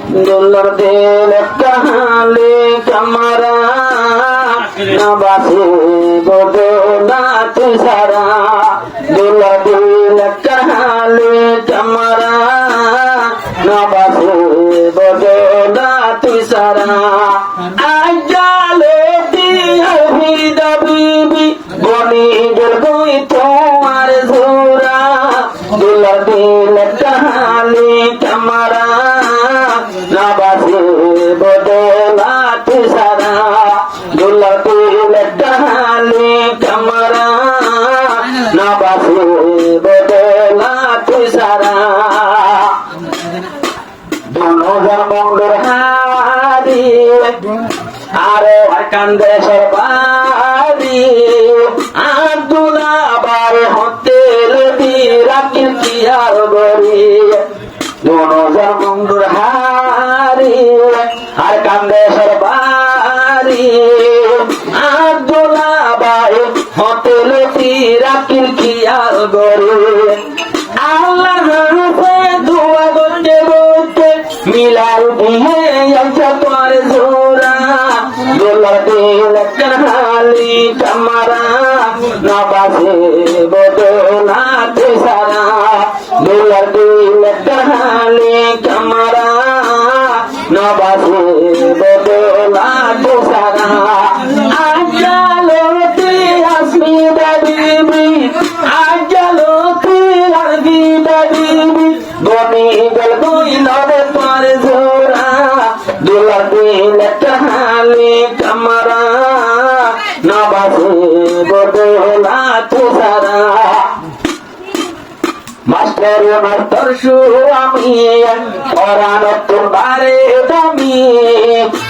দুলার দিল কাহালি কামারা না বাসে বদো না তুই সারা দুলার দিল কাহালি কামারা না বাসে বদো না তুই সারা আজালে দিয়া ভিদা বিবি বনি গেল গই তোমার জোরা দুলার দিল কাহালি কামারা না বাসে বদলা তুই সারা দুলার দিল কাহালি কামারা না বাসে বদলা তুই সারা দুনোজার মঙ্গল হারি আরে কান্দে সবারি আব্দুল্লাহ বার হতে লদি রাখিল কি আর গরি দুনোজার মঙ্গল হারি আর কান্দে সবারি আব্দুল্লাহ বার হতে লদি রাখিল কি আর গরি আল্লাহ রূপে দোয়া করতে বলতে মিলাল দিয়ে আইসা তোর জোরা দুলার দিল কাহালি কামারা না বাসে বদলা তুই সারা দুলার দিল কাহালি কামারা না বাসে বদলা তুই সারা আজালতে আসমি দাবিবি আজালতে আরবি দাবিবি বনি গেল গই নবে তোর জোরা দুলার দিল কাহালি কামারা না বাসে বদলা তুই সারা মাস্টার মাস্টার আমি পরাণ তোমারে দামি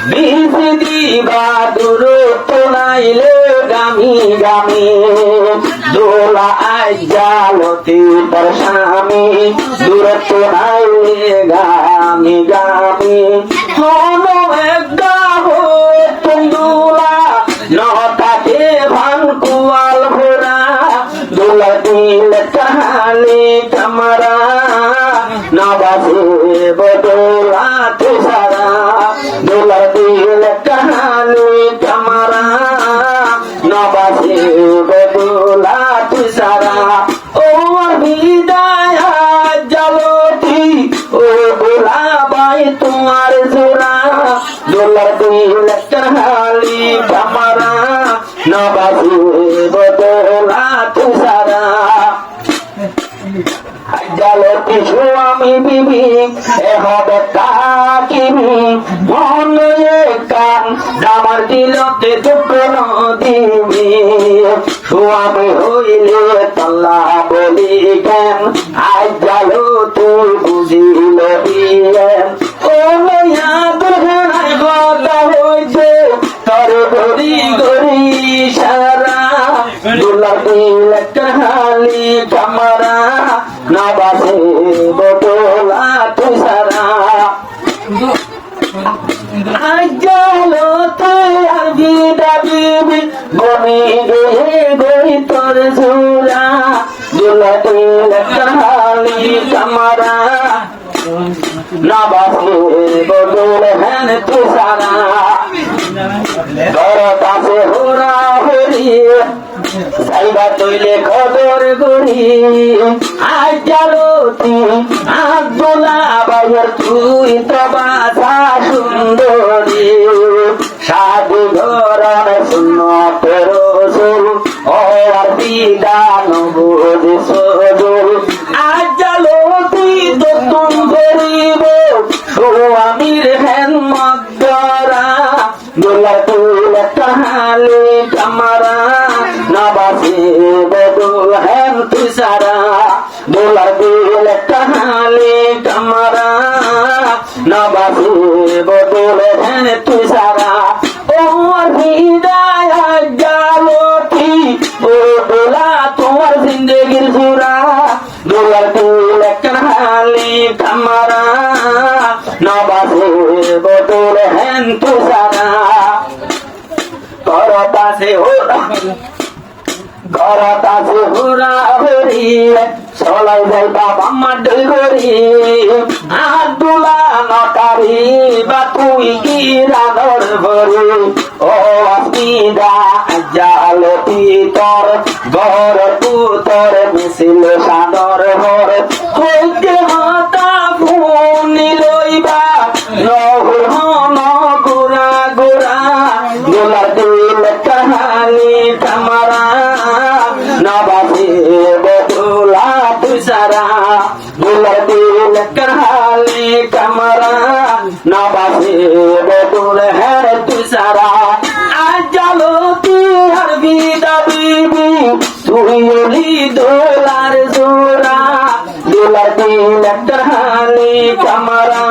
বিষ দিবা দূরত্ব নাইলে গামি গামি দোলা আজালতি তোর স্বামী দূরত্ব নাইলে গামি গামি হন একটা তুন্দুলা নটাকে ভান কুয়াল ভোরা দুলা দিল কাহালি কামারা না বাসে বদলা তুই সারা দুলা দিল কাহালি কামারা না বাসে বদলা তুই সারা ও বিদায় জালতি ও বোলা বাই তোমার জোড়া দুলা দিল কাহালি কামারা না বাসে বদলা তুই সারা জালতি স্বামী বিবি হবে তাকিবি মন কান দামার দিলতে দুঃখ দিবি স্বামী হইলে তল্লা বলি কেন আজ জালো তুই বুঝিল ও লইয়া দুর্ঘটনায় কথা হয়েছে তোর গরি গরি সারা দুলার দিল কাহালি কামারা না বাসে বদলা তুই সারা আজালো তুই আরবি দাবিবি বনি গয়ে গই তোর ঝোলা দুলা দিল কাহালি কামারা না বাসে বদল হেন তুই সারা কাছে হোরা হরি সাইবা তৈলে খবর গড়ি আজ জালতি আব্দুল্লাহ বাইর তুই তো বাসা সুন্দরী সাধু ধরন সুন্নত রসুল ও আর বিদান বুঝি সজুল আজ জালতি তো তুম করিব স্বামীর হেন মদ্দরা দুলা দিল কাহালি কামারা না বাসে বদল হেন তুই সারা দুলা দিল কাহালি কামারা না বাসে বদল হেন তুই সারা ও হৃদয় জালতি ও দোলা তোমার জিন্দগির জোড়া দুলা দিল কাহালি কামারা না বাসে বদল হেন তুই সারা তোর বাসে হোরা ঘরত আছে হুরা হরি সলাই যাই বাবা মাডল গরি আদুলা নটারি বা তুই কি রানর ভরি ও আসিদা জালতি তোর ঘর তোর মিছিল সাদর হর হইতে মাতা ফুনি লইবা নহর হন গোরা গোরা গোলা দিল কাহানি কামারা নবাসে বদুলা তুষারা গোলা দিল কাহানি কামারা নবাসে বদুল হের তুষারা আজালতি হর বিদা বিবি তুইলি দোলার জোরা গোলা দিল কাহানি কামারা